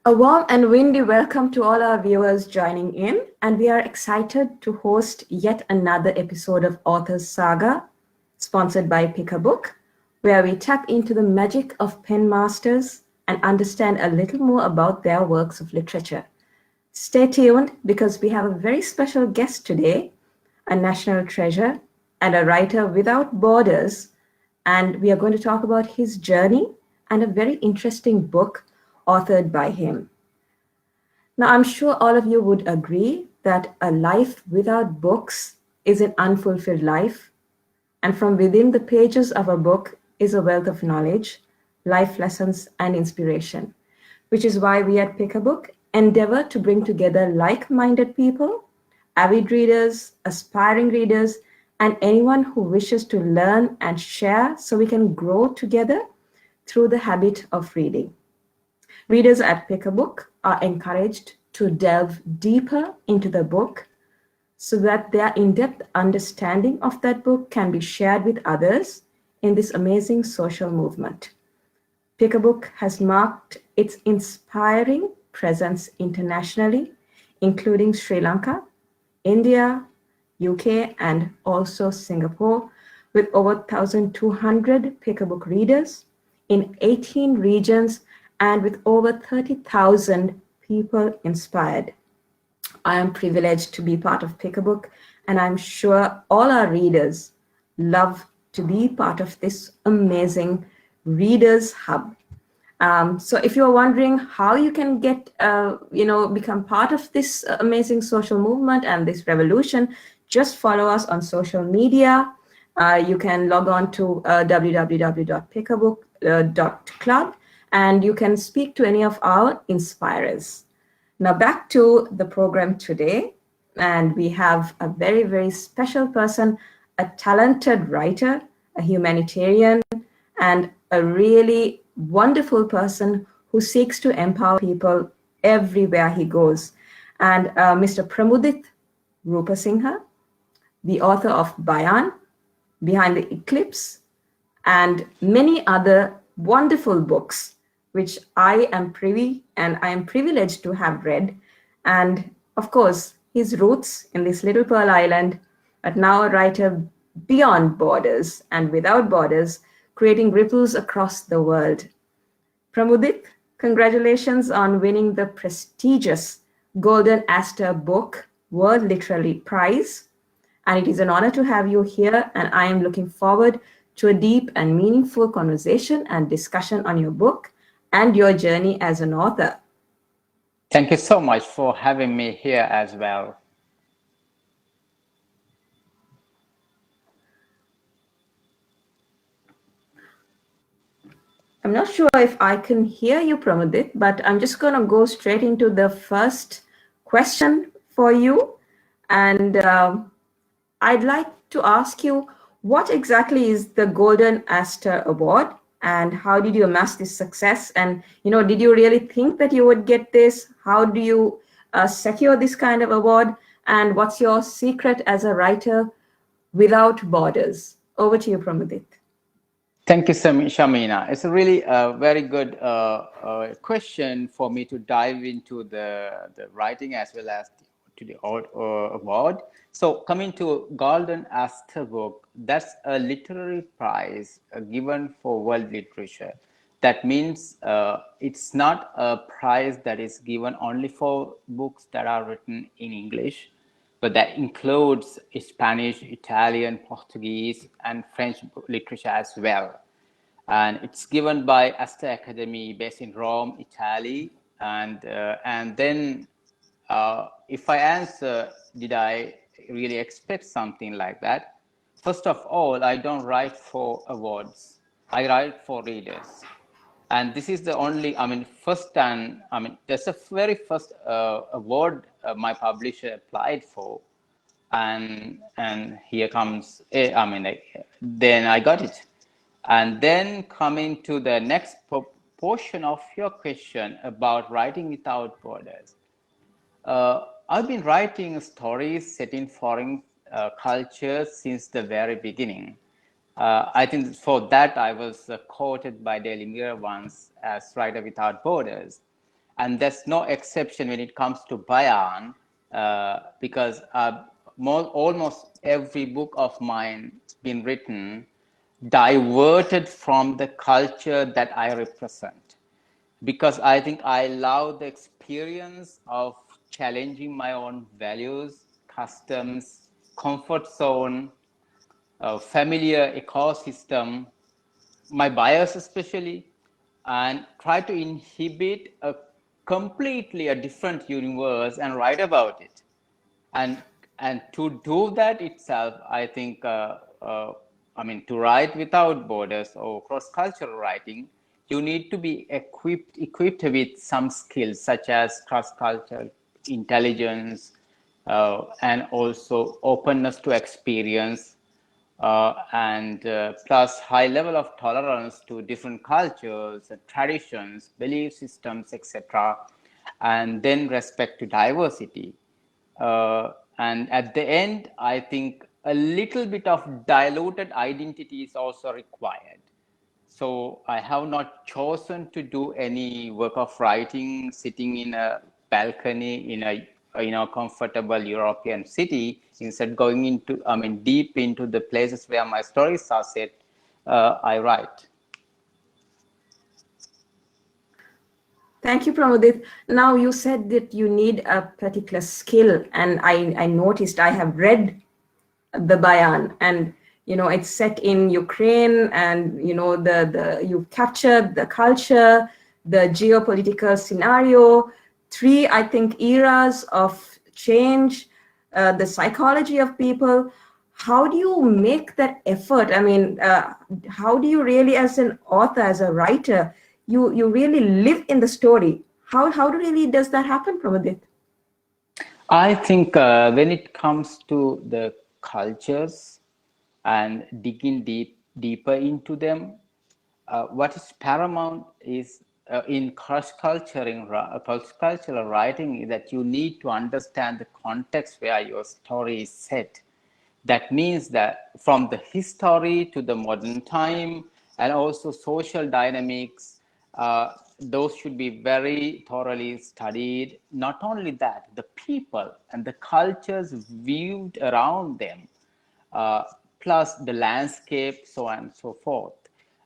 A warm and windy welcome to all our viewers joining in, and we are excited to host yet another episode of Author's Saga, sponsored by Pick a Book, where we tap into the magic of pen masters and understand a little more about their works of literature. Stay tuned because we have a very special guest today, a national treasure and a writer without borders, and we are going to talk about his journey and a very interesting book authored by him. Now, I'm sure all of you would agree that a life without books is an unfulfilled life, and from within the pages of a book is a wealth of knowledge, life lessons, and inspiration, which is why we at Pick a Book endeavor to bring together like minded people, avid readers, aspiring readers, and anyone who wishes to learn and share so we can grow together through the habit of reading. Readers at Pick a Book are encouraged to delve deeper into the book so that their in-depth understanding of that book can be shared with others in this amazing social movement. Pick a Book has marked its inspiring presence internationally, including Sri Lanka, India, UK, and also Singapore, with over 1,200 Pick a Book readers in 18 regions and with over 30,000 people inspired. I am privileged to be part of Pick a Book, and I'm sure all our readers love to be part of this amazing Readers Hub. So if you're wondering how you can get, become part of this amazing social movement and this revolution, just follow us on social media. You can log on to www.pickabook.club and you can speak to any of our inspirers. Now back to the program today, and we have a very, very special person, a talented writer, a humanitarian, and a really wonderful person who seeks to empower people everywhere he goes. And Mr. Pramudith Rupasinghe, the author of Bayan, Behind the Eclipse, and many other wonderful books which I am privileged to have read. And of course, his roots in this little pearl island, but now a writer beyond borders and without borders, creating ripples across the world. Pramudith, congratulations on winning the prestigious Golden Aster Book World Literary Prize. And it is an honor to have you here, and I am looking forward to a deep and meaningful conversation and discussion on your book and your journey as an author. Thank you so much for having me here as well. I'm not sure if I can hear you, Pramudith, but I'm just going to go straight into the first question for you. And I'd like to ask you, what exactly is the Golden Aster Award and how did you amass this success? And, did you really think that you would get this? How do you secure this kind of award? And what's your secret as a writer without borders? Over to you, Pramudith. Thank you, Shamina. It's a really very good question for me to dive into the writing as well as to the award. So coming to Golden Aster Book, that's a literary prize given for world literature. That means it's not a prize that is given only for books that are written in English, but that includes Spanish, Italian, Portuguese, and French literature as well. And it's given by Aster Academy based in Rome, Italy. And then if I answer, did I really expect something like that? First of all, I don't write for awards. I write for readers. And this is the only, that's the very first award my publisher applied for. And here comes, then I got it. And then coming to the next portion of your question about writing without borders. I've been writing stories set in foreign cultures since the very beginning. I think for that I was quoted by Daily Mirror once as writer without borders. And there's no exception when it comes to Bayan, because almost every book of mine been written diverted from the culture that I represent, because I think I love the experience of challenging my own values, customs, comfort zone, familiar ecosystem, my bias especially, and try to inhibit a completely a different universe and write about it. And to do that itself, I think, to write without borders or cross-cultural writing, you need to be equipped with some skills such as cross-cultural intelligence, and also openness to experience, and plus high level of tolerance to different cultures, traditions, belief systems, etc., and then respect to diversity. And at the end, I think a little bit of diluted identity is also required. So I have not chosen to do any work of writing sitting in a balcony in a comfortable European city. Instead, going into deep into the places where my stories are set, I write. Thank you, Pramudith. Now, you said that you need a particular skill, and I noticed I have read the Bayan, and it's set in Ukraine, and you captured the culture, the geopolitical scenario, three, I think, eras of change, the psychology of people. How do you make that effort? I mean, how do you really, as an author, as a writer, you really live in the story? How really does that happen, Pramudit? I think when it comes to the cultures and digging deeper into them, what is paramount is, in cross-cultural writing, is that you need to understand the context where your story is set. That means that from the history to the modern time, and also social dynamics, those should be very thoroughly studied. Not only that, the people and the cultures viewed around them, uh, plus the landscape, so on and so forth.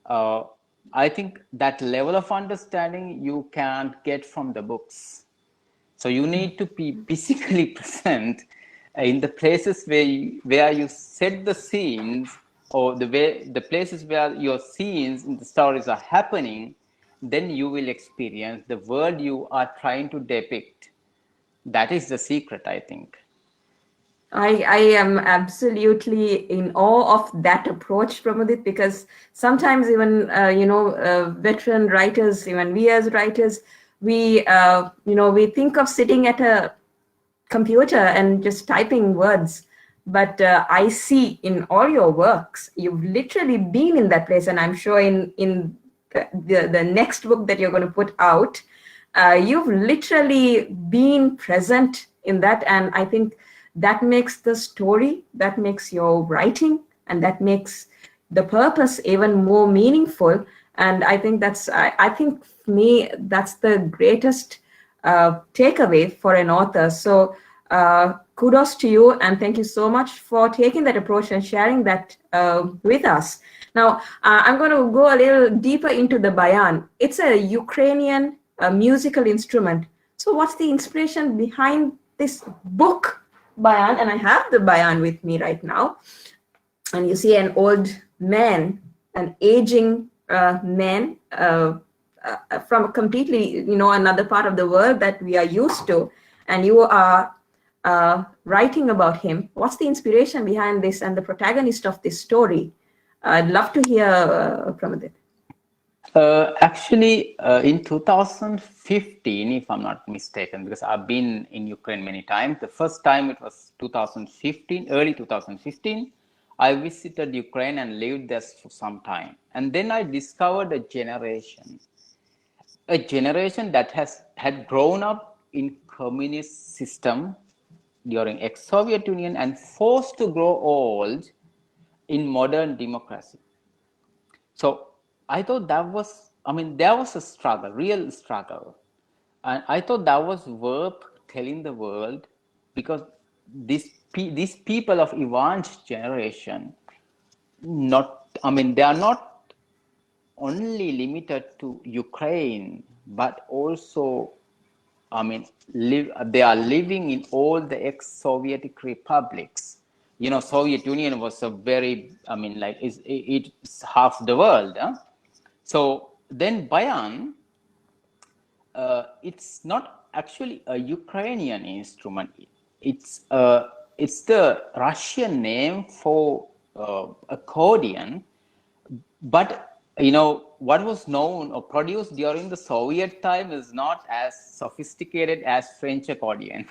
Uh, I think that level of understanding you can't get from the books. So you need to be physically present in the places where you set the scenes, or the places where your scenes in the stories are happening. Then you will experience the world you are trying to depict. That is the secret, I think. I am absolutely in awe of that approach, Pramudit, because sometimes even veteran writers, even we as writers, we think of sitting at a computer and just typing words, but I see in all your works you've literally been in that place, and I'm sure in the next book that you're going to put out, you've literally been present in that, and I think that makes the story, that makes your writing, and that makes the purpose even more meaningful. And I think I think for me that's the greatest takeaway for an author. So kudos to you, and thank you so much for taking that approach and sharing that with us. Now, I'm going to go a little deeper into the bayan. It's a Ukrainian musical instrument. So what's the inspiration behind this book, bayan? And I have the bayan with me right now. And you see an old man, an aging man from a completely, another part of the world that we are used to. And you are writing about him. What's the inspiration behind this and the protagonist of this story? I'd love to hear, Pramudith. Actually, in 2015, if I'm not mistaken, because I've been in Ukraine many times. The first time it was 2015, early 2015. I visited Ukraine and lived there for some time. And then I discovered a generation that had grown up in communist system during ex-Soviet Union and forced to grow old in modern democracy. So I thought there was a struggle, real struggle. And I thought that was worth telling the world, because these people of Ivan's generation, they are not only limited to Ukraine, but also, they are living in all the ex-Soviet republics. Soviet Union was a very, it's half the world. Huh? So then Bayan, it's not actually a Ukrainian instrument. It's the Russian name for accordion, but what was known or produced during the Soviet time is not as sophisticated as French accordion.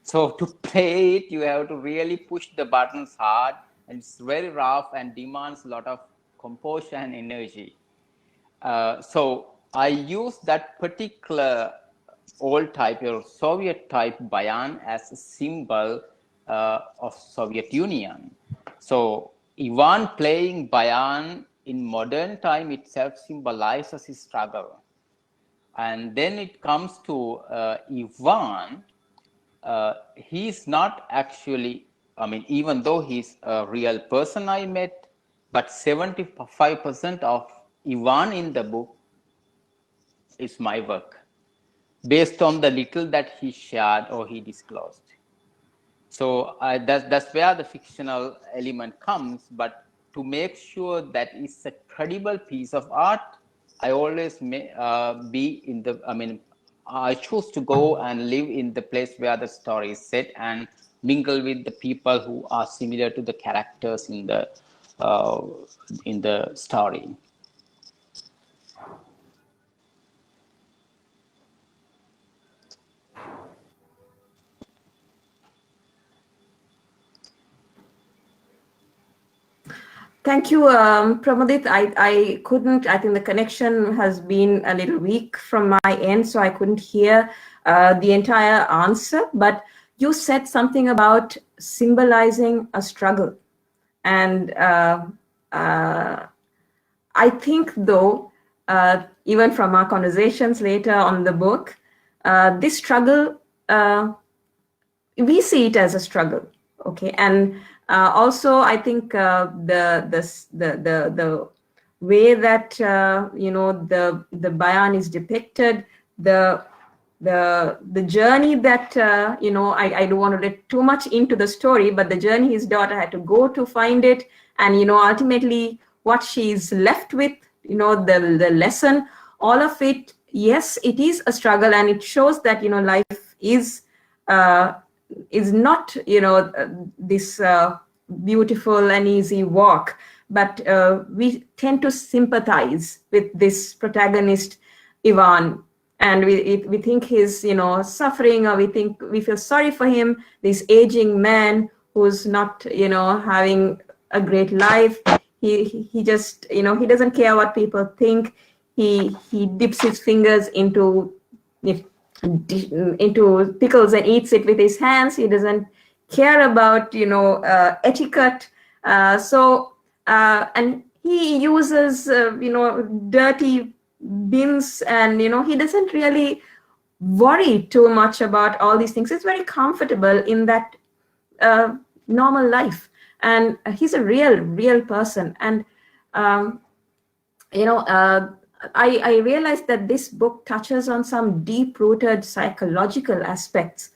So to play it, you have to really push the buttons hard, and it's very rough and demands a lot of composure and energy. So I use that particular old type or Soviet type bayan as a symbol of Soviet Union. So Ivan playing bayan in modern time itself symbolizes his struggle. And then it comes to Ivan. He's not actually, even though he's a real person I met, but 75% of Ivan in the book is my work, based on the little that he shared or he disclosed. So that's where the fictional element comes. But to make sure that it's a credible piece of art, I always be in the, I choose to go and live in the place where the story is set and mingle with the people who are similar to the characters in the story. Thank you, Pramudith. I couldn't, I think the connection has been a little weak from my end, so I couldn't hear the entire answer. But you said something about symbolizing a struggle. And I think, though, even from our conversations later on the book, this struggle, we see it as a struggle, okay? And also, I think the way that the bayan is depicted, the journey that I don't want to get too much into the story, but the journey his daughter had to go to find it, and ultimately what she's left with, the lesson, all of it. Yes, it is a struggle, and it shows that life is not this beautiful and easy walk, but we tend to sympathize with this protagonist Ivan, and we think he's suffering, or we feel sorry for him, this aging man who's not having a great life. He just he doesn't care what people think. He dips his fingers into pickles and eats it with his hands. He doesn't care about etiquette. And he uses dirty bins, and he doesn't really worry too much about all these things. He's very comfortable in that normal life, and he's a real person. And I realized that this book touches on some deep-rooted psychological aspects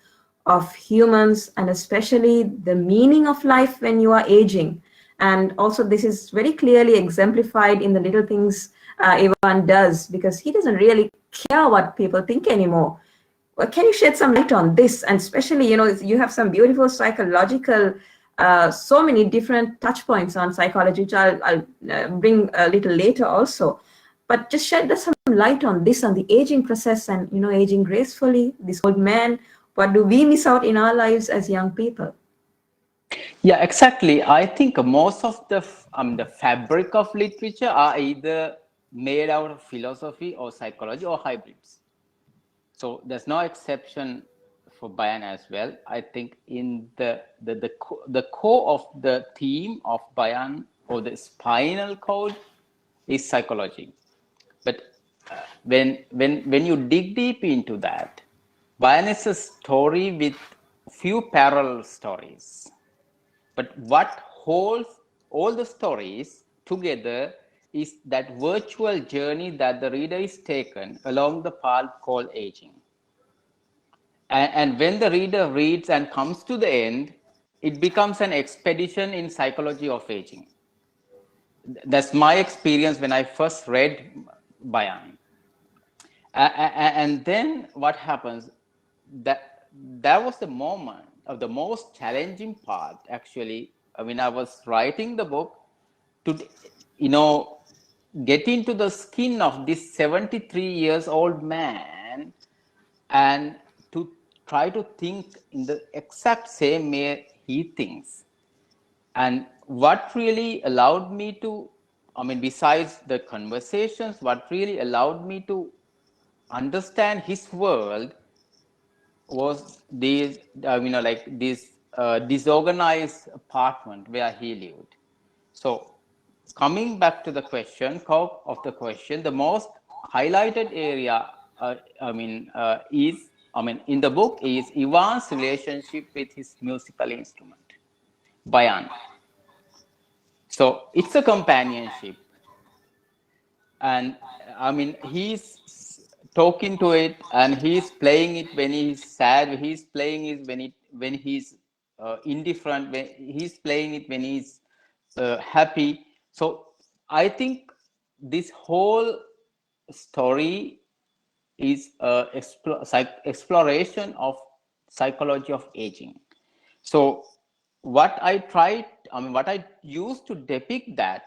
of humans, and especially the meaning of life when you are aging. And also this is very clearly exemplified in the little things Ivan does, because he doesn't really care what people think anymore. Well, can you shed some light on this? And especially, you have some beautiful psychological, so many different touch points on psychology, which I'll bring a little later also. But just shed some light on this, on the aging process, and aging gracefully, this old man. What do we miss out in our lives as young people? Yeah, exactly. I think most of the fabric of literature are either made out of philosophy or psychology or hybrids. So there's no exception for Bayan as well. I think in the core of the theme of Bayan, or the spinal cord, is psychology. But when you dig deep into that, Bayan is a story with few parallel stories. But what holds all the stories together is that virtual journey that the reader is taken along the path called aging. And when the reader reads and comes to the end, it becomes an expedition in psychology of aging. That's my experience when I first read Bayan. And then what happens? That was the moment of the most challenging part. Actually, when I was writing the book, to you know get into the skin of this 73 years old man and to try to think in the exact same way he thinks. And what really allowed me to, I mean, besides the conversations, what really allowed me to understand his world was these, like this disorganized apartment where he lived. So, coming back to the question, core of the question, the most highlighted area, in the book is Ivan's relationship with his musical instrument, bayan. So it's a companionship, and I mean he's talking to it, and he's playing it when he's sad. He's playing it when he's indifferent. When he's playing it when he's happy. So I think this whole story is exploration of psychology of aging. So what I used to depict that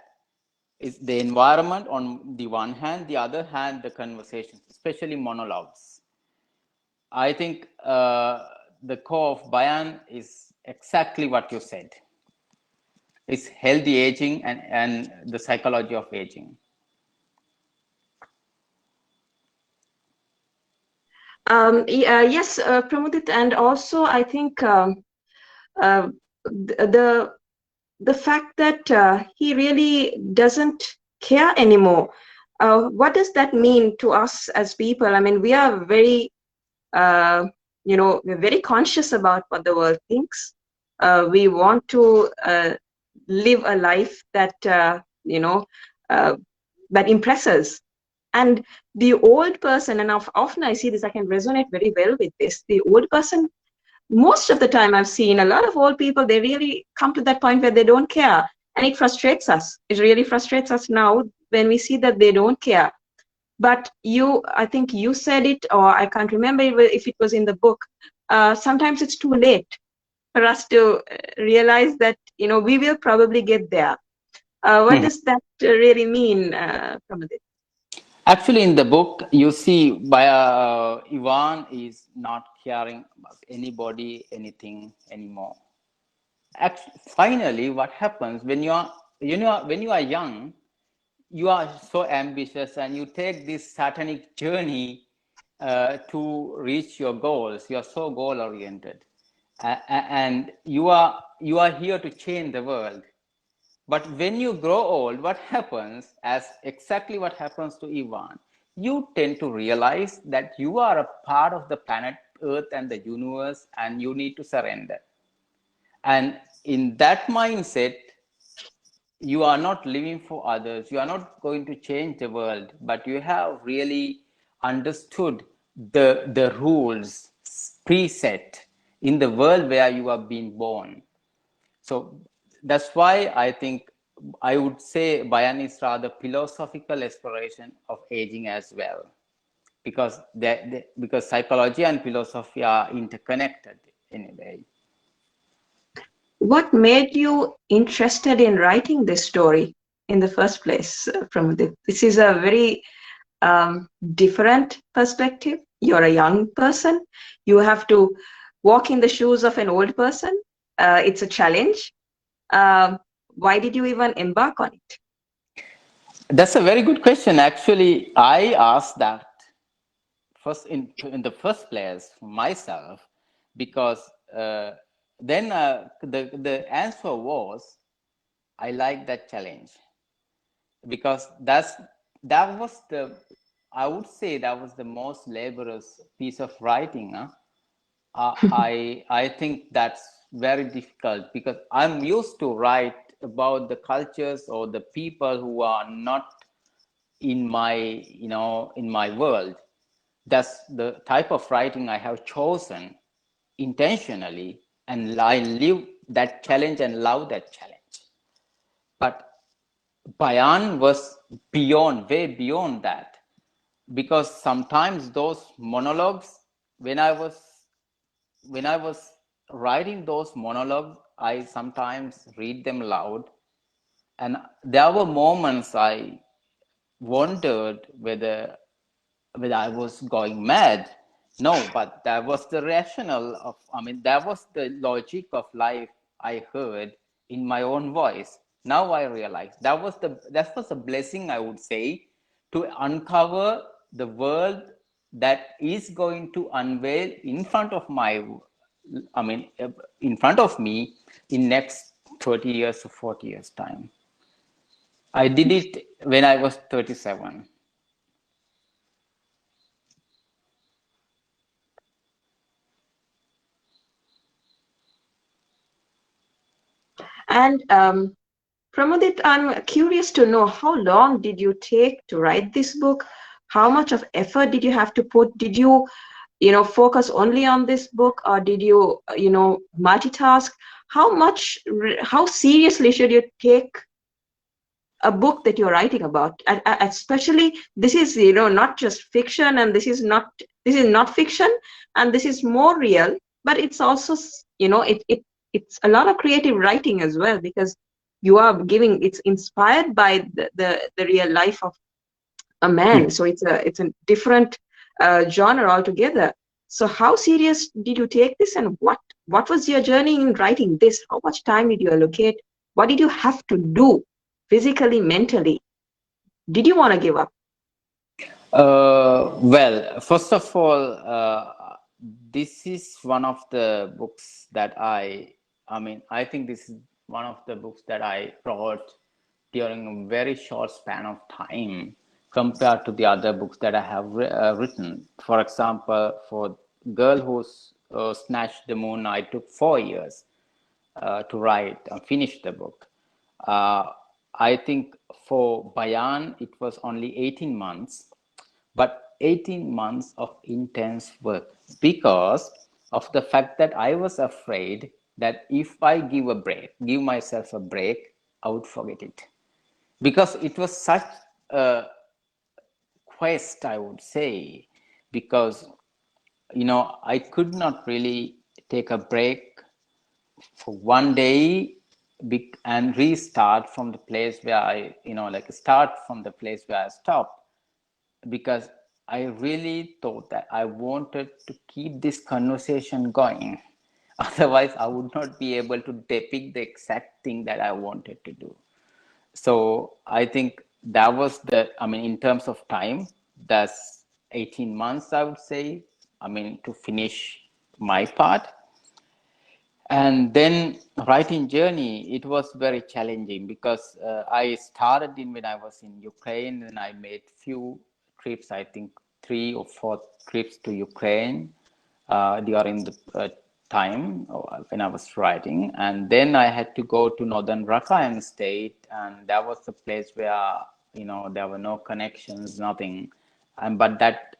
is the environment on the one hand, the other hand, the conversations, especially monologues. I think the core of Bayan is exactly what you said. It's healthy aging and the psychology of aging. Yes, Pramudit, and also I think the the fact that he really doesn't care anymore. What does that mean to us as people? I mean, we are very, we're very conscious about what the world thinks. We want to live a life that, that impresses. And the old person, and often I see this, I can resonate very well with this. The old person, most of the time I've seen a lot of old people, they really come to that point where they don't care. And it frustrates us. It really frustrates us now when we see that they don't care. But I think you said it, or I can't remember if it was in the book. Sometimes it's too late for us to realize that, we will probably get there. What does that really mean, Pramudit? Actually, in the book, you see, Ivan is not caring about anybody, anything anymore. Finally, what happens when you are young, you are so ambitious and you take this satanic journey to reach your goals. You are so goal oriented, and you are here to change the world. But when you grow old, what happens, as exactly what happens to Ivan, you tend to realize that you are a part of the planet Earth and the universe, and you need to surrender. And in that mindset, you are not living for others. You are not going to change the world, but you have really understood the rules preset in the world where you have been born. So that's why I think I would say Bayan is rather philosophical exploration of aging as well, because because psychology and philosophy are interconnected in a way. What made you interested in writing this story in the first place, Pramudit? This is a very different perspective. You're a young person. You have to walk in the shoes of an old person. It's a challenge. Why did you even embark on it? That's a very good question. Actually, I asked that first in the first place myself, because then the answer was I like that challenge, because that was the I would say that was the most laborious piece of writing. Huh? I think that's very difficult because I'm used to write about the cultures or the people who are not in my, in my world. That's the type of writing I have chosen intentionally, and I live that challenge and love that challenge. But Bayan was beyond, way beyond that, because sometimes those monologues, when I was writing those monologues, I sometimes read them loud, and there were moments I wondered whether I was going mad. No, but that was the rational of, I mean, that was the logic of life I heard in my own voice. Now I realize that was a blessing, I would say, to uncover the world that is going to unveil in front of I mean, in front of me in next 30 years or 40 years time. I did it when I was 37. And Pramudit, I'm curious to know, how long did you take to write this book? How much of effort did you have to put? Did you, focus only on this book, or did you, multitask? How seriously should you take a book that you're writing about? Especially, this is, not just fiction, and this is not fiction, and this is more real, but it's also, it's a lot of creative writing as well, because it's inspired by the real life of a man. So it's a different genre altogether. So how serious did you take this, and what was your journey in writing this? How much time did you allocate? What did you have to do physically, mentally? Did you want to give up? Well, first of all, this is one of the books that I mean, I think this is one of the books that I wrote during a very short span of time compared to the other books that I have written. For example, for Girl Who Snatched the Moon, I took 4 years to write and finish the book. Uh, I think for Bayan, it was only 18 months, but 18 months of intense work because of the fact that I was afraid that if I give myself a break, I would forget it. Because it was such a quest, I would say, because, I could not really take a break for one day and restart from the place where like start from the place where I stopped, because I really thought that I wanted to keep this conversation going. Otherwise, I would not be able to depict the exact thing that I wanted to do. So I think that was I mean, in terms of time, that's 18 months, I would say, I mean, to finish my part. And then writing journey, it was very challenging because I started in when I was in Ukraine, and I made few trips, I think 3 or 4 trips to Ukraine during the time when I was writing. And then I had to go to northern Rakhine state, and that was the place where, there were no connections, nothing. And but that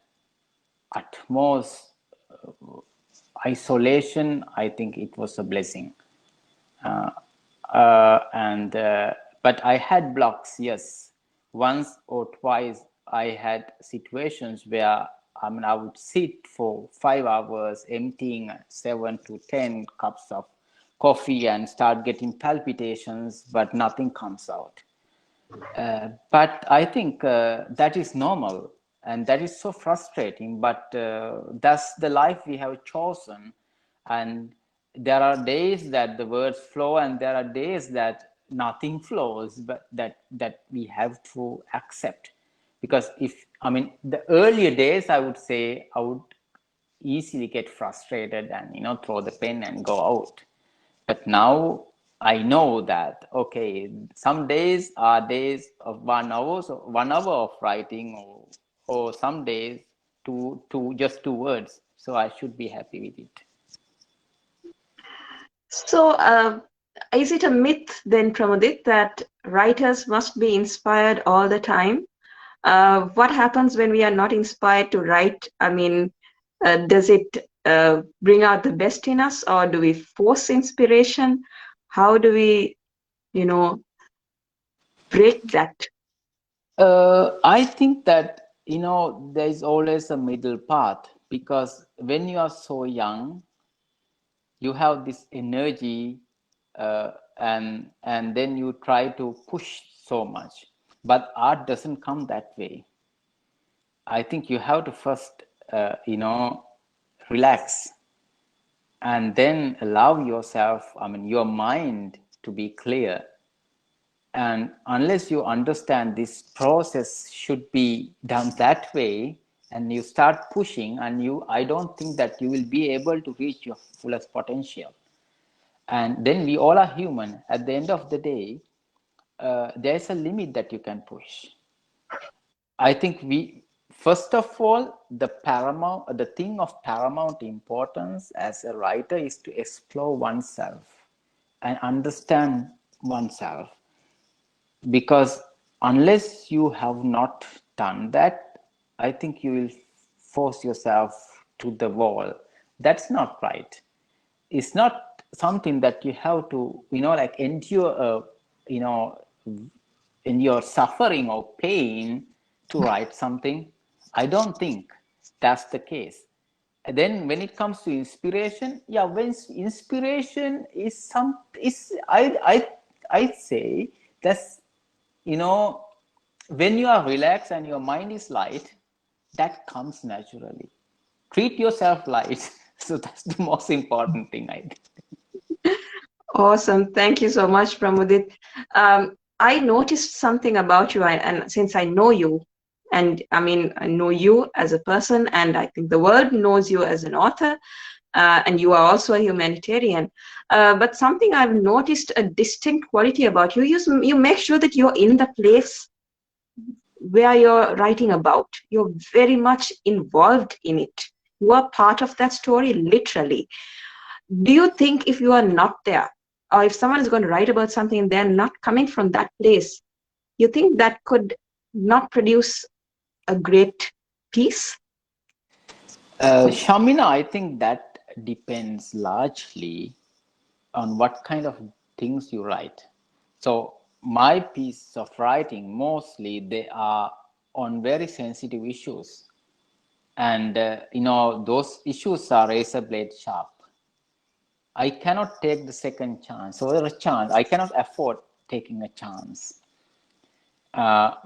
utmost isolation, I think it was a blessing. Uh, and But I had blocks, yes. Once or twice, I had situations where I mean I would sit for 5 hours, emptying 7 to 10 cups of coffee and start getting palpitations, but nothing comes out. But I think that is normal, and that is so frustrating. But that's the life we have chosen. And there are days that the words flow, and there are days that nothing flows, but that we have to accept. Because if I mean the earlier days, I would say I would easily get frustrated and throw the pen and go out. But now I know that okay, some days are days of 1 hour, so 1 hour of writing, or or some days to just 2 words. So I should be happy with it. So, is it a myth then, Pramudit, that writers must be inspired all the time? What happens when we are not inspired to write? I mean, does it bring out the best in us, or do we force inspiration? How do we, you know, break that? I think that, there is always a middle path, because when you are so young, you have this energy, and then you try to push so much. But art doesn't come that way. I think you have to first, relax, and then allow yourself, your mind to be clear. And unless you understand this process should be done that way, and you start pushing, and I don't think that you will be able to reach your fullest potential. And then we all are human. At the end of the day, there's a limit that you can push. I think first of all, the thing of paramount importance as a writer is to explore oneself and understand oneself. Because unless you have not done that, I think you will force yourself to the wall. That's not right. It's not something that you have to, like endure, endure suffering or pain to write something. I don't think that's the case. And then when it comes to inspiration, yeah, when inspiration is I'd say that's, when you are relaxed and your mind is light, that comes naturally. Treat yourself light. So that's the most important thing, I think. Awesome. Thank you so much, Pramudit. I noticed something about you, and since I know you, and I mean, I know you as a person, and I think the world knows you as an author, and you are also a humanitarian. But something I've noticed a distinct quality about you, you make sure that you're in the place where you're writing about. You're very much involved in it. You are part of that story, literally. Do you think if you are not there, or if someone is going to write about something and they're not coming from that place, you think that could not produce a great piece? Shamina, I think that depends largely on what kind of things you write. So my pieces of writing, mostly they are on very sensitive issues, and those issues are razor blade sharp. I cannot take the second chance or a chance. I cannot afford taking a chance,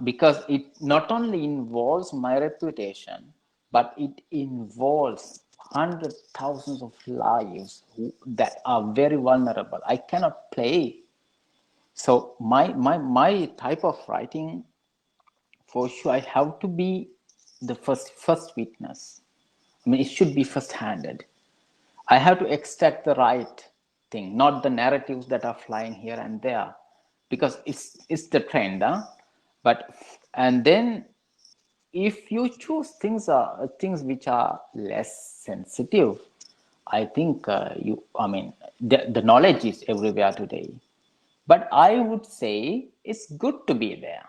because it not only involves my reputation, but it involves hundreds, thousands of lives that are very vulnerable. I cannot play. So my type of writing, for sure, I have to be the first witness. I mean, it should be first-handed. I have to extract the right thing, not the narratives that are flying here and there, because it's the trend, huh? But and then if you choose things which are less sensitive, I think the knowledge is everywhere today. But I would say it's good to be there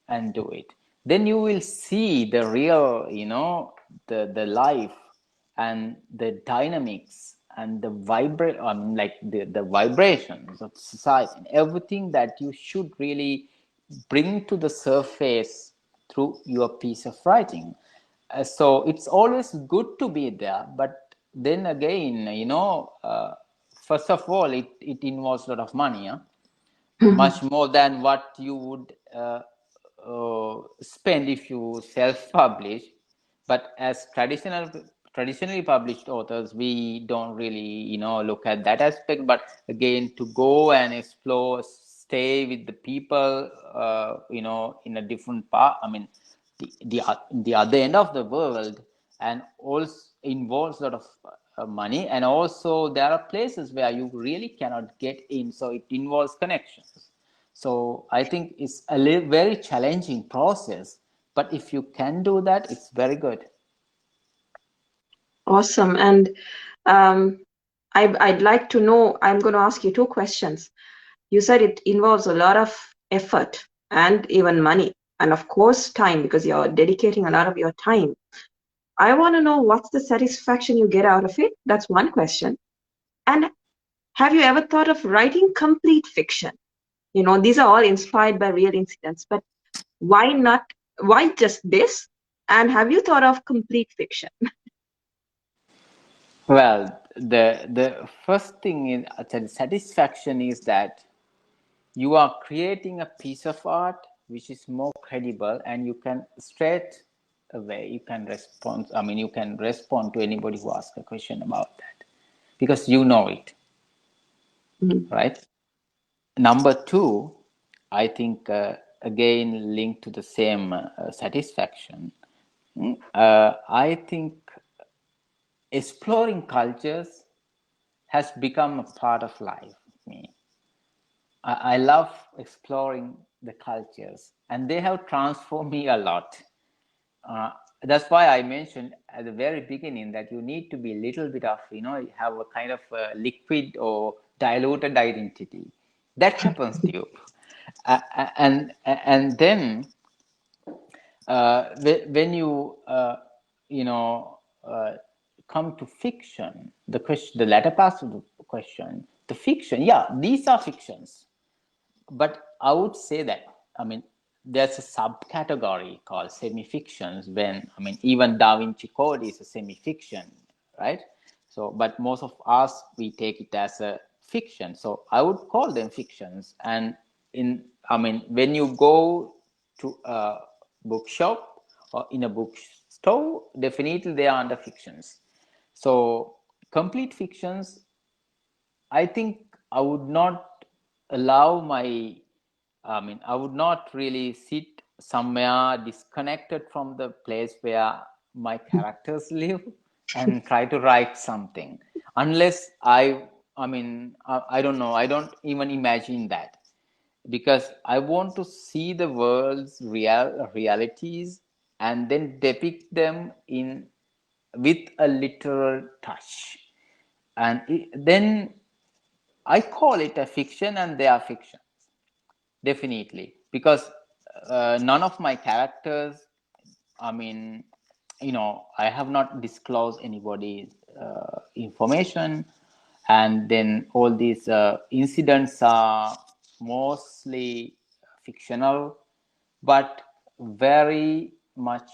and do it. Then you will see the real, the life and the dynamics and the like the vibrations of society, and everything that you should really bring to the surface through your piece of writing. So it's always good to be there, but then again, first of all, it involves a lot of money, huh? Much more than what you would spend if you self-publish. But as traditionally published authors, we don't really, look at that aspect. But again, to go and explore, stay with the people, in a different part. I mean, the other end of the world, and also involves a lot of money, and also there are places where you really cannot get in, so it involves connections. So I think it's a very challenging process But if you can do that, it's very good. Awesome. And I'd like to know, I'm going to ask you two questions. You said it involves a lot of effort and even money, and of course, time, because you're dedicating a lot of your time. I want to know what's the satisfaction you get out of it. That's one question. And have you ever thought of writing complete fiction? You know, these are all inspired by real incidents, but why not? Why just this? And have you thought of complete fiction? Well, the first thing in satisfaction is that you are creating a piece of art which is more credible, and you can straight away you can respond. I mean, you can respond to anybody who asks a question about that because you know it, right? Number two, I think again linked to the same satisfaction. I think exploring cultures has become a part of life with me. I love exploring the cultures, and they have transformed me a lot. That's why I mentioned at the very beginning that you need to be a little bit of, you have a kind of a liquid or diluted identity. That happens to you. And then when you, you know, uh, come to fiction, the question, the latter part of the question, the fiction, yeah, these are fictions. But I would say that, I mean, there's a subcategory called semi-fictions when, I mean, even Da Vinci Code is a semi-fiction, right? So, but most of us, we take it as a fiction. So I would call them fictions. And I mean, when you go to a bookshop or in a bookstore, definitely they are under fictions. So complete fictions, I think I would not allow I would not really sit somewhere disconnected from the place where my characters live and try to write something. Unless I don't know, I don't even imagine that. Because I want to see the world's realities and then depict them in with a literal touch. And then I call it a fiction, and they are fictions, definitely, because none of my characters, I mean, I have not disclosed anybody's information, and then all these incidents are mostly fictional, but very much,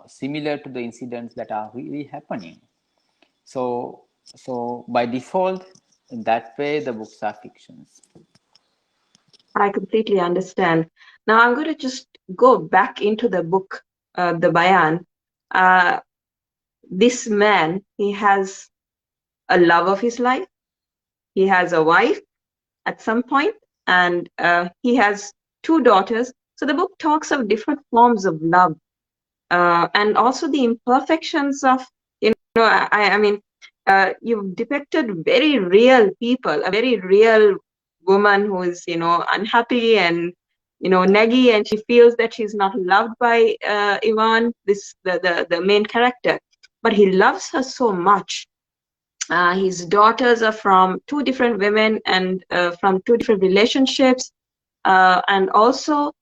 similar to the incidents that are really happening. So by default, in that way, the books are fictions. I completely understand. Now I'm going to just go back into the book, the Bayan. Uh, this man, he has a love of his life. He has a wife at some point, and he has two daughters. So the book talks of different forms of love, and also the imperfections of, I mean, you've depicted very real people, a very real woman who is, unhappy and, neggy, and she feels that she's not loved by Ivan, the main character, but he loves her so much. His daughters are from two different women and from two different relationships, and also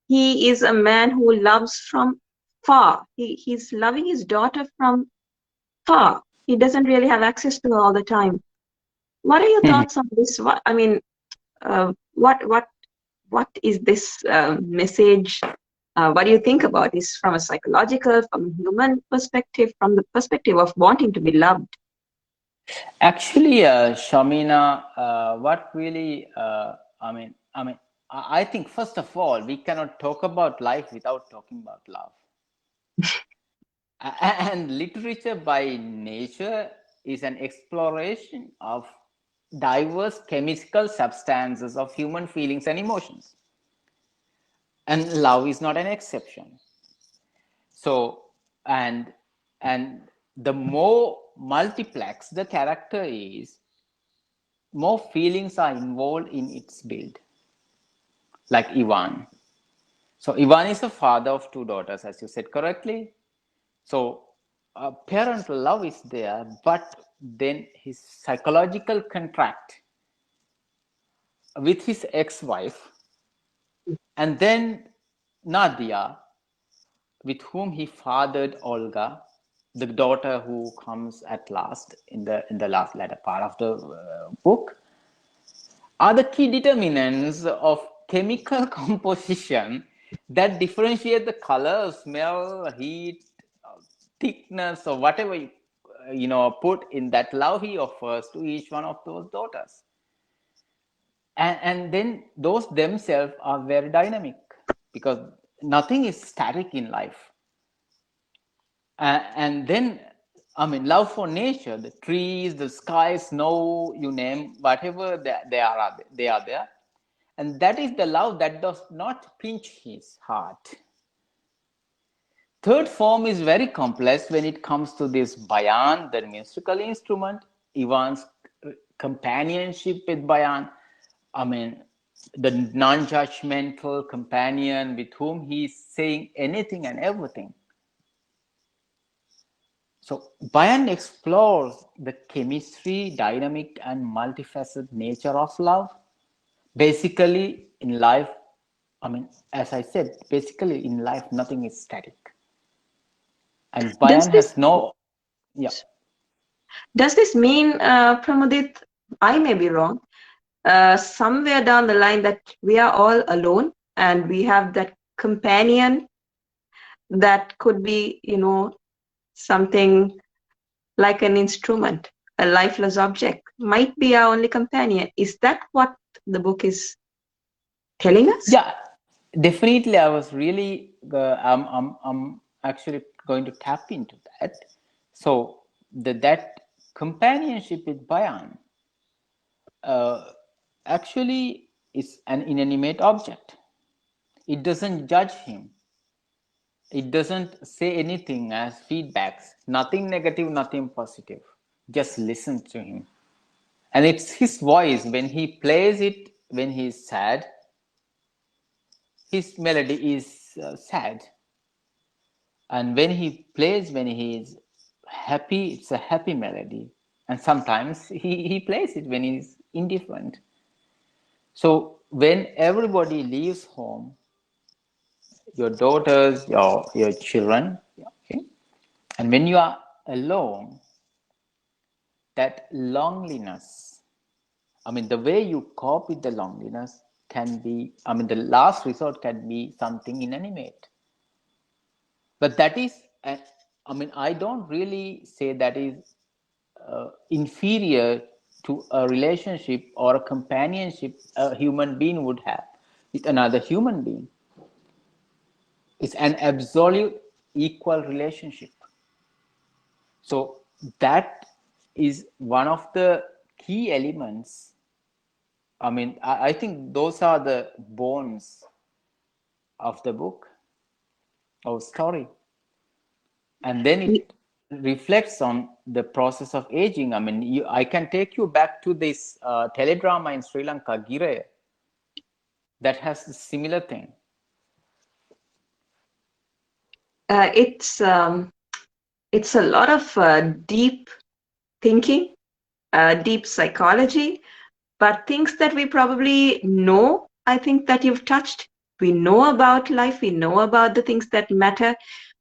he is a man who loves from far. He's loving his daughter from far. He doesn't really have access to her all the time. What are your thoughts on this? What is this message? What do you think about this from a psychological, from a human perspective, from the perspective of wanting to be loved? Actually, Shamina, what really, I think first of all, we cannot talk about life without talking about love. And literature by nature is an exploration of diverse chemical substances of human feelings and emotions. And love is not an exception. So, and the more multiplex the character is, more feelings are involved in its build, like Ivan. So Ivan is the father of two daughters, as you said correctly. So parental love is there, but then his psychological contract with his ex-wife, and then Nadia, with whom he fathered Olga, the daughter who comes at last in the last latter part of the book, are the key determinants of chemical composition that differentiate the color, smell, heat, thickness, or whatever put in that love he offers to each one of those daughters. And then those themselves are very dynamic, because nothing is static in life. And then, I mean, love for nature, the trees, the sky, snow, you name, whatever they are there. And that is the love that does not pinch his heart. Third form is very complex when it comes to this bayan, the musical instrument, Ivan's companionship with bayan. I mean, the non-judgmental companion with whom he's saying anything and everything. So Bayan explores the chemistry, dynamic, and multifaceted nature of love. Basically, in life, I mean, as I said, basically in life, nothing is static. And Does Bayan this has no, yeah. does this mean, Pramudith, I may be wrong, somewhere down the line that we are all alone and we have that companion that could be, something like an instrument, a lifeless object, might be our only companion. Is that what the book is telling us? Yeah, definitely. I was really, I'm actually going to tap into that. So that companionship with Bayan actually is an inanimate object. It doesn't judge him. It doesn't say anything as feedbacks. Nothing negative, nothing positive. Just listen to him. And it's his voice. When he plays it, when he's sad, his melody is sad. And when he plays, when he is happy, it's a happy melody. And sometimes he plays it when he's indifferent. So when everybody leaves home, your daughters, your children, okay? And when you are alone, that loneliness, I mean, the way you cope with the loneliness can be, I mean, the last resort can be something inanimate. But that is, I mean, I don't really say that is inferior to a relationship or a companionship a human being would have with another human being. It's an absolute equal relationship. So that is one of the key elements. I mean, I think those are the bones of the book or story. And then it reflects on the process of aging. I mean, I can take you back to this teledrama in Sri Lanka, Gire, that has a similar thing. It's a lot of deep thinking, deep psychology, but things that we probably know. I think that you've touched. We know about life. We know about the things that matter.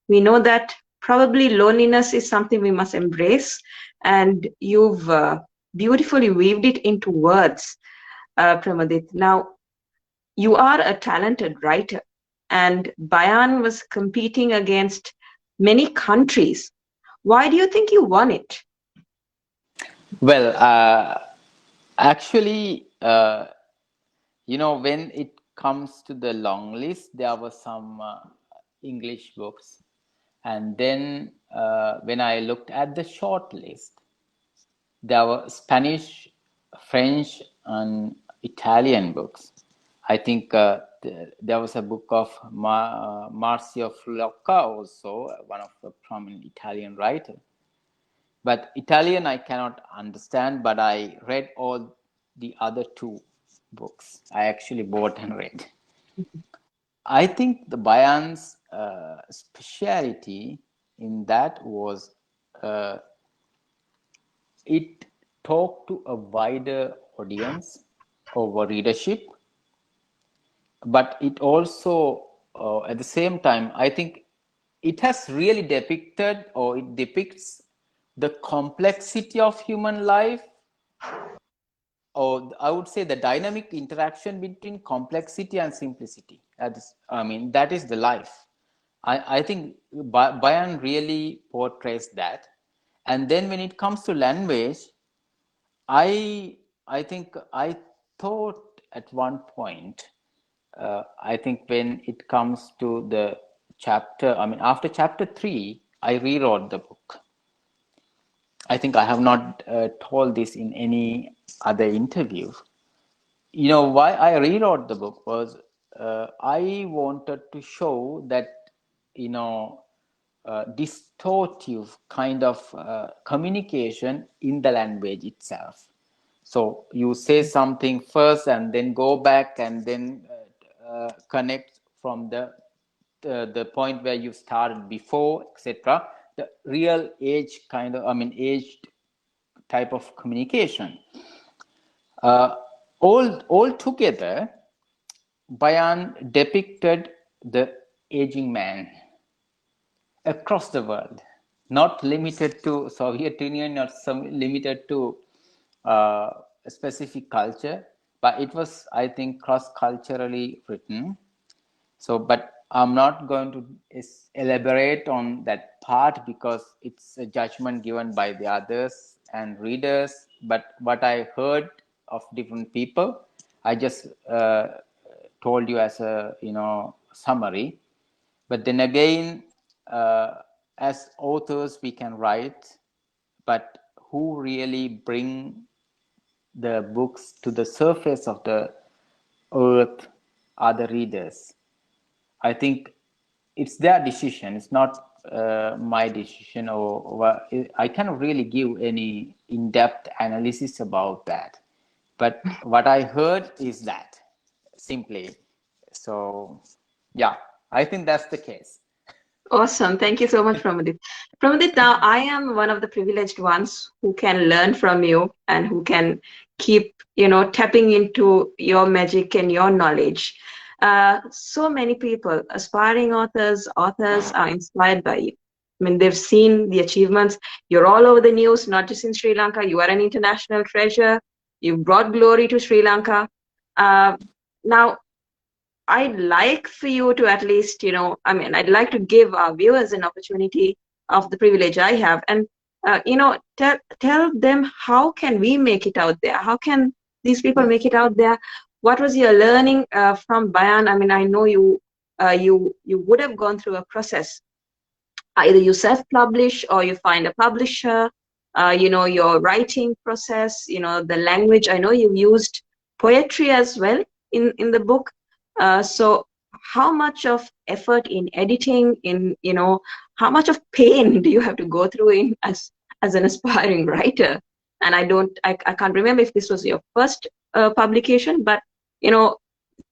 We know that probably loneliness is something we must embrace, and you've beautifully weaved it into words, Pramudith. Now, you are a talented writer, and Bayan was competing against many countries. Why do you think you won it? Well, actually, when it comes to the long list, there were some English books. And then when I looked at the short list, there were Spanish, French, and Italian books. I think there was a book of Marcio Flocca, also one of the prominent Italian writers. But Italian I cannot understand, but I read all the other two books. I actually bought and read. I think the Bayan's speciality in that was uh, it talked to a wider audience over readership, but it also, at the same time, I think it has really depicted, or it depicts the complexity of human life, or I would say the dynamic interaction between complexity and simplicity. I mean, that is the life. I think Bayan really portrays that. And then when it comes to language, I I think I thought at one point, I think when it comes to the chapter, I mean, after chapter 3, I rewrote the book. I think I have not told this in any other interview. You know, why I rewrote the book was I wanted to show that, you know, distortive kind of communication in the language itself. So you say something first and then go back and then connect from the point where you started before, etc. The real age kind of, I mean, aged type of communication. Uh, all together, Bayan depicted the aging man across the world, not limited to Soviet Union or limited to a specific culture, but it was, I think, cross-culturally written. So, but I'm not going to elaborate on that part because it's a judgment given by the others and readers. But what I heard of different people, I just told you as a, you know, summary. But then again, as authors, we can write, but who really bring the books to the surface of the earth are the readers. I think it's their decision. It's not my decision, or I cannot really give any in-depth analysis about that. But what I heard is that simply. So, yeah, I think that's the case. Awesome. Thank you so much, Pramudith. Pramudith, now I am one of the privileged ones who can learn from you and who can keep, tapping into your magic and your knowledge. So many people, aspiring authors are inspired by you. I mean, they've seen the achievements. You're all over the news, not just in Sri Lanka. You are an international treasure. You've brought glory to Sri Lanka. Now, I'd like for you to at least, I'd like to give our viewers an opportunity of the privilege I have, and tell them how can we make it out there? How can these people make it out there? What was your learning from Bayan? I mean, I know you would have gone through a process. Either you self-publish or you find a publisher. Your writing process. The language. I know you used poetry as well in the book. So how much of effort in editing, how much of pain do you have to go through as an aspiring writer? And I can't remember if this was your first publication, but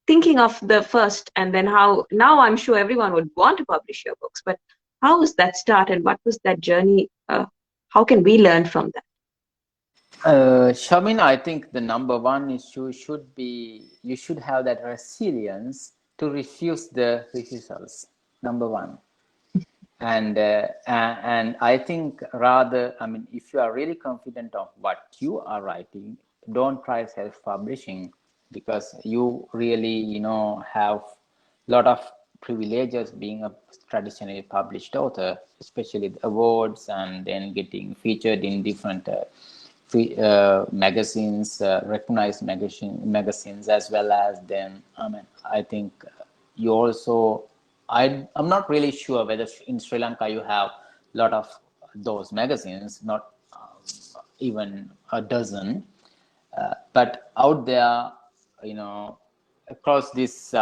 thinking of the first, and then how now I'm sure everyone would want to publish your books, but how was that start and what was that journey? How can we learn from that? Shamin, I think the number one is you should have that resilience to refuse the refusals. Number one. And I think rather, I mean, if you are really confident of what you are writing, don't try self-publishing, because you really, have a lot of privileges being a traditionally published author, especially the awards and then getting featured in different magazines, recognized magazines, as well as then, I mean, I think you also, I'm not really sure whether in Sri Lanka you have a lot of those magazines, not even a dozen, but out there, across this,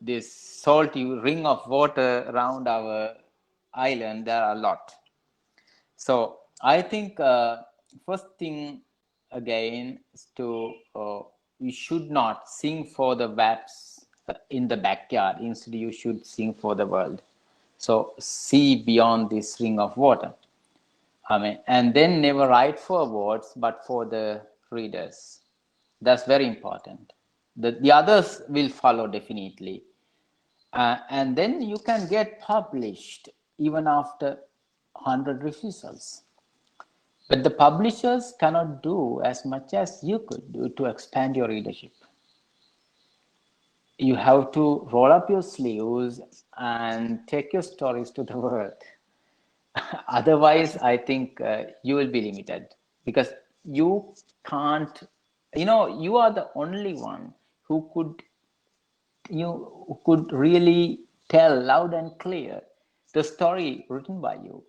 this salty ring of water around our island, there are a lot. So I think first thing again is to we should not sing for the in the backyard. Instead, you should sing for the world. So see beyond this ring of water. And then never write for awards, but for the readers. That's very important. The others will follow definitely. And then you can get published even after 100 refusals. But the publishers cannot do as much as you could do to expand your readership. You have to roll up your sleeves and take your stories to the world. Otherwise, I think you will be limited, because you can't, you are the only one who could really tell loud and clear the story written by you,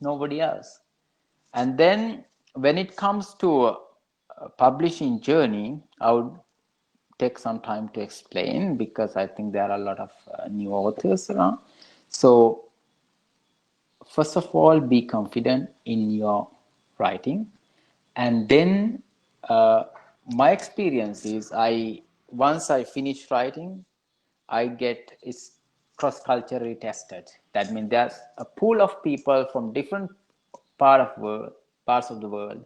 nobody else. And then when it comes to publishing journey, I would take some time to explain, because I think there are a lot of new authors around. So first of all, be confident in your writing. And then my experience is, once I finish writing, it's cross-culturally tested. That means there's a pool of people from different parts of the world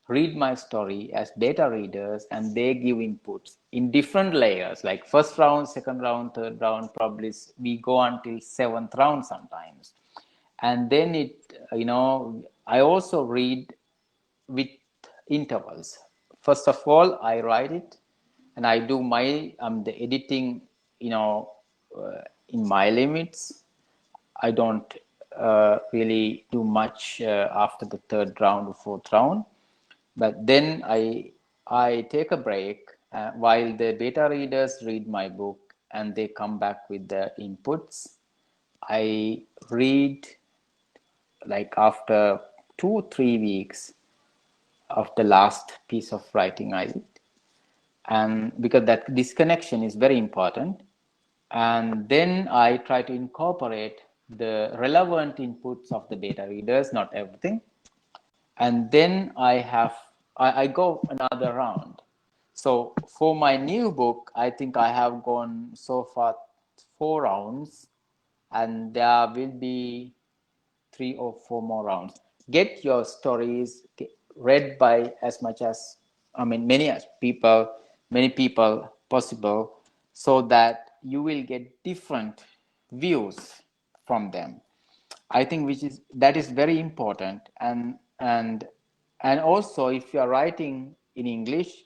read my story as beta readers, and they give inputs in different layers, like first round, second round, third round, probably we go until seventh round sometimes. And then I also read with intervals. First of all, I write it, and I do the editing, in my limits. I don't really do much after the third round or fourth round. But then I take a break while the beta readers read my book and they come back with their inputs. I read, like, after 2-3 weeks of the last piece of writing I did, and because that disconnection is very important. And then I try to incorporate the relevant inputs of the beta readers, not everything. And then I go another round. So for my new book, I think I have gone so far 4 rounds, and there will be 3 or 4 more rounds. Get your stories read by as much as, many people possible, so that you will get different views from them. I think that is very important. And also, if you are writing in English,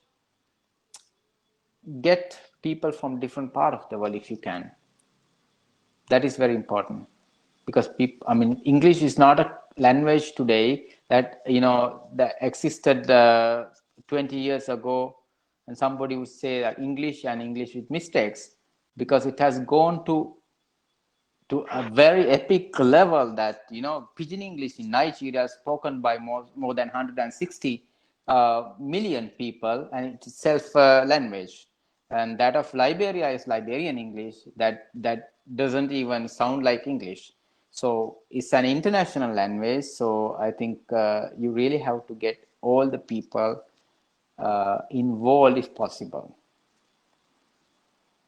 get people from different part of the world if you can. That is very important, because English is not a language today that that existed 20 years ago, and somebody would say that English and English with mistakes, because it has gone to a very epic level that Pidgin English in Nigeria is spoken by more than 160 million people, and it's self language. And that of Liberia is Liberian English that doesn't even sound like English. So it's an international language. So I think you really have to get all the people involved if possible.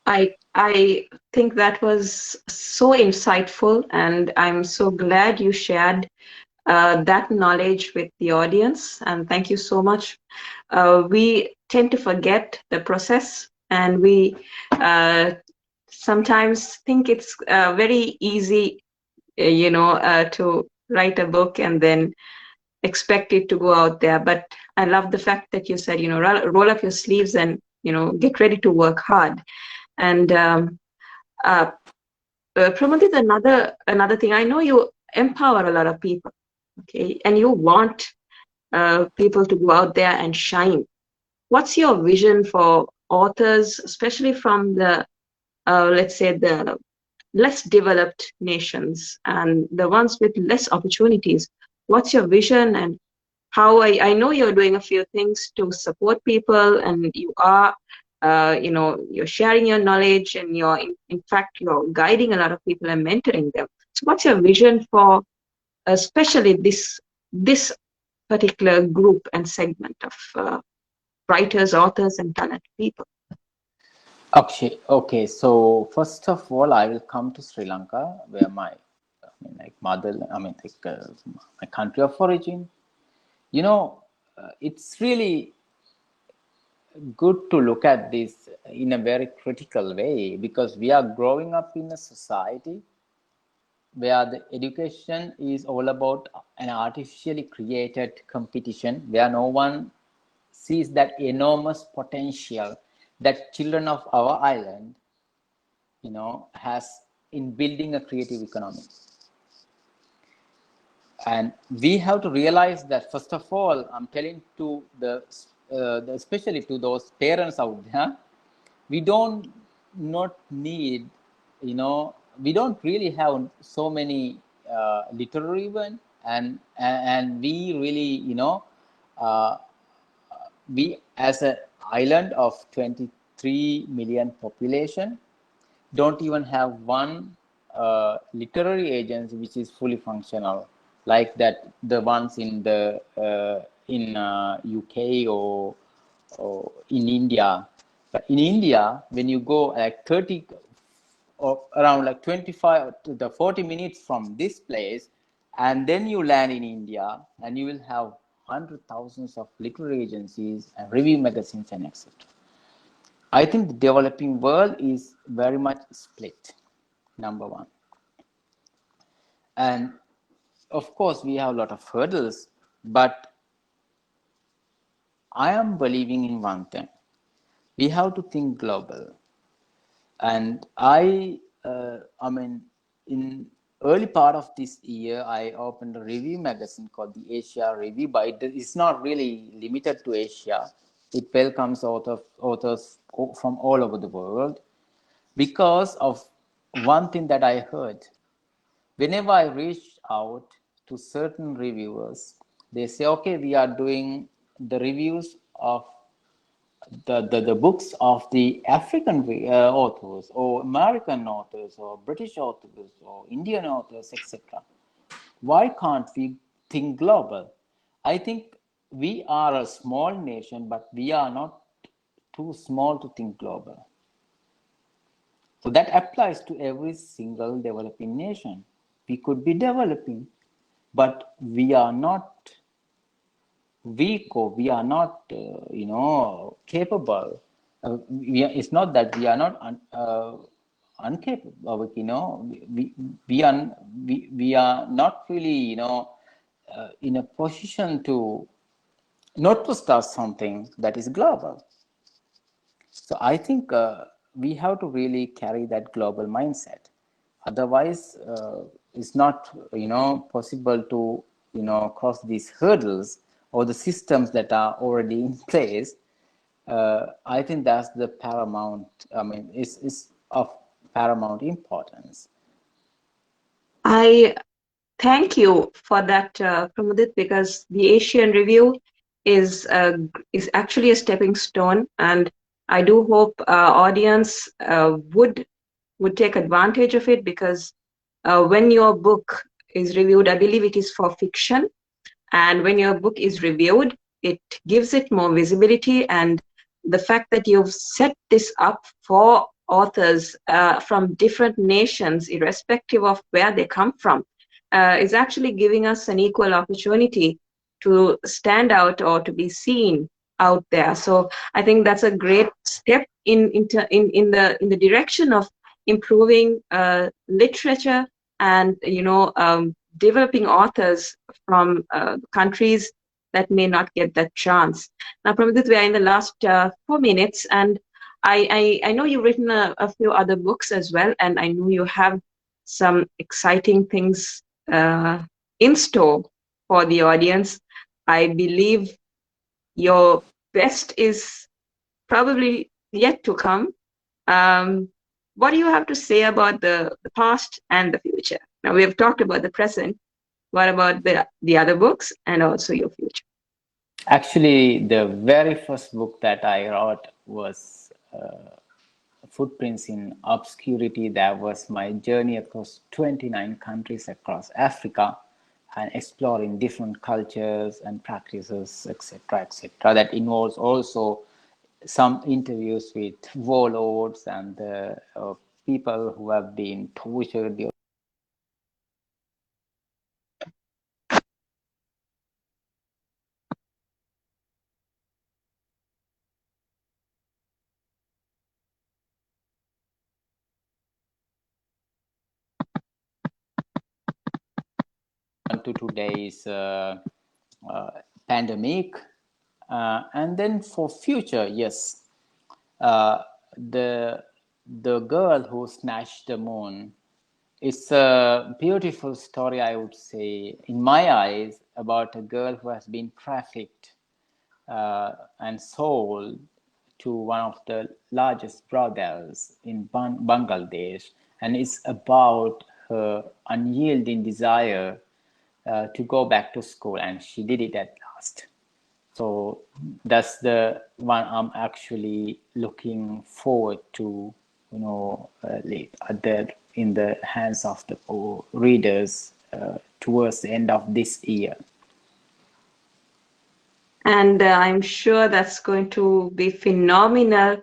I think that was so insightful, and I'm so glad you shared that knowledge with the audience. And thank you so much. We tend to forget the process, and we sometimes think it's very easy, to write a book and then expect it to go out there. But I love the fact that you said, roll up your sleeves and, get ready to work hard. And Pramudith, another thing, I know you empower a lot of people, okay, and you want people to go out there and shine. What's your vision for authors, especially from the, let's say, the less developed nations and the ones with less opportunities? What's your vision, and how? I know you're doing a few things to support people, and you are, you're sharing your knowledge, and in fact, you're guiding a lot of people and mentoring them. So what's your vision for especially this particular group and segment of writers, authors, and talented people? Okay. So first of all, I will come to Sri Lanka, where my country of origin. You know, it's really good to look at this in a very critical way, because we are growing up in a society where the education is all about an artificially created competition, where no one sees that enormous potential that children of our island, has in building a creative economy. And we have to realize that, first of all, I'm telling to especially to those parents out there, we don't not need, we don't really have so many literary one, and we really, uh, we as an island of 23 million population don't even have one literary agency which is fully functional, like that the ones in UK, or in India. But in India, when you go like 30 or around like 25 to the 40 minutes from this place, and then you land in India, and you will have hundred thousands of literary agencies and review magazines and etc. I think the developing world is very much split, number one. And of course, we have a lot of hurdles, but I am believing in one thing. We have to think global. And in early part of this year, I opened a review magazine called the Asia Review, but it's not really limited to Asia. It welcomes authors from all over the world, because of one thing that I heard. Whenever I reach out to certain reviewers, they say, okay, we are doing the reviews of the books of the African authors, or American authors, or British authors, or Indian authors, etc. Why can't we think global? I think we are a small nation, but we are not too small to think global. So that applies to every single developing nation. We could be developing, but we are not weak, or we are not, capable. It's not that we are not uncapable. We are not really, in a position to not to start something that is global. So I think we have to really carry that global mindset. Otherwise, it's not, possible to, cross these hurdles or the systems that are already in place. I think that's the paramount. I mean, it's of paramount importance. I thank you for that, Pramudith, because the Asian Review is actually a stepping stone, and I do hope audience would take advantage of it, because when your book is reviewed, I believe it is for fiction, and when your book is reviewed, it gives it more visibility. And the fact that you've set this up for authors from different nations, irrespective of where they come from, is actually giving us an equal opportunity to stand out or to be seen out there. So I think that's a great step in the direction of improving literature, and developing authors from countries that may not get that chance. Now, Pramudith, we are in the last 4 minutes, and I know you've written a few other books as well, and I know you have some exciting things in store for the audience. I believe your best is probably yet to come. What do you have to say about the past and the future? Now, we have talked about the present. What about the other books and also your future? Actually, the very first book that I wrote was Footprints in Obscurity. That was my journey across 29 countries across Africa, and exploring different cultures and practices, etc., etc. That involves also some interviews with warlords and people who have been tortured. To today's pandemic, and then for future, yes, the girl who snatched the moon. It's a beautiful story, I would say, in my eyes, about a girl who has been trafficked and sold to one of the largest brothels in Bangladesh, and it's about her unyielding desire to go back to school, and she did it at last. So that's the one I'm actually looking forward to, in the hands of the readers towards the end of this year. And I'm sure that's going to be phenomenal.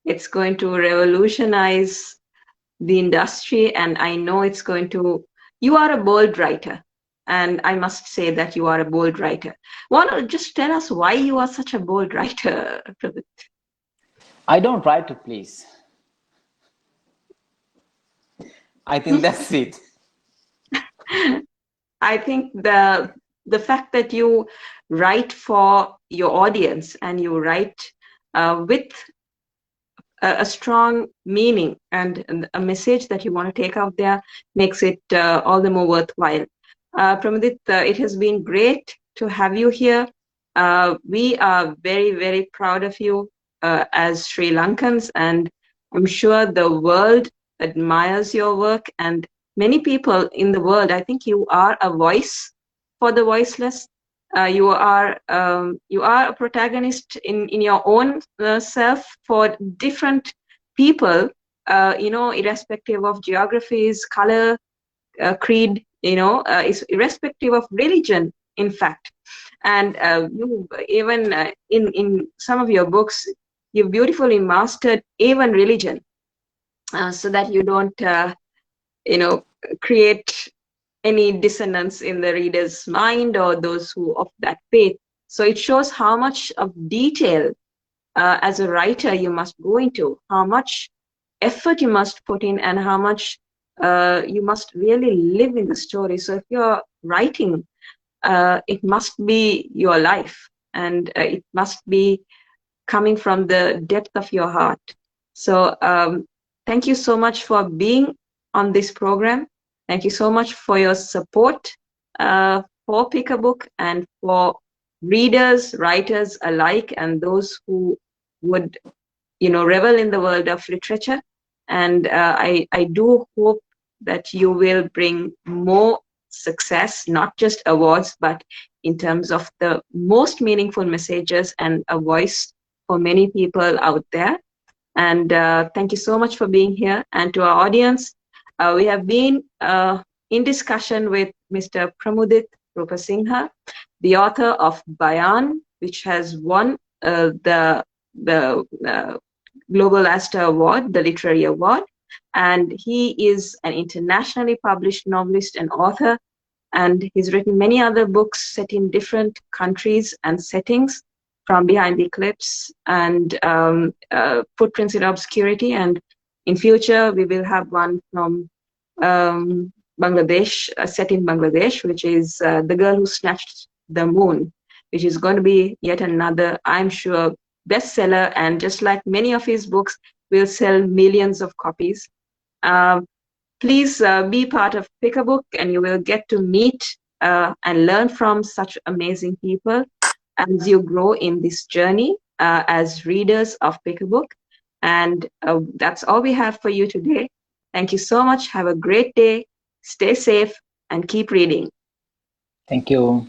It's going to revolutionize the industry, and I know it's going to. You are a bold writer, and I must say that you are a bold writer. Want to just tell us why you are such a bold writer, Pramudith? I don't write to please. I think that's it. I think the fact that you write for your audience and you write with a strong meaning and a message that you want to take out there makes it all the more worthwhile. Pramudith, it has been great to have you here. We are very, very proud of you as Sri Lankans, and I'm sure the world admires your work, and many people in the world. I think you are a voice for the voiceless. You are a protagonist in your own self for different people, irrespective of geographies, color, creed, irrespective of religion, in fact. And you even in some of your books, you beautifully mastered even religion, so that you don't create any dissonance in the reader's mind or those who of that faith. So it shows how much of detail as a writer you must go into, how much effort you must put in, and how much you must really live in the story. So if you're writing, it must be your life, and it must be coming from the depth of your heart. So thank you so much for being on this program. Thank you so much for your support for Pick a Book and for readers, writers alike, and those who would, revel in the world of literature. And I do hope that you will bring more success, not just awards, but in terms of the most meaningful messages and a voice for many people out there. And thank you so much for being here. And to our audience, we have been in discussion with Mr. Pramudith Rupasinghe, the author of Bayan, which has won the Global Astor Award, the Literary Award. And he is an internationally published novelist and author. And he's written many other books set in different countries and settings, from Behind the Eclipse and Footprints in Obscurity. And in future, we will have one from Bangladesh, set in Bangladesh, which is The Girl Who Snatched the Moon, which is going to be yet another, I'm sure, bestseller. And just like many of his books, will sell millions of copies. Please be part of Pick a Book, and you will get to meet and learn from such amazing people as you grow in this journey as readers of Pick a Book. And that's all we have for you today. Thank you so much. Have a great day. Stay safe and keep reading. Thank you.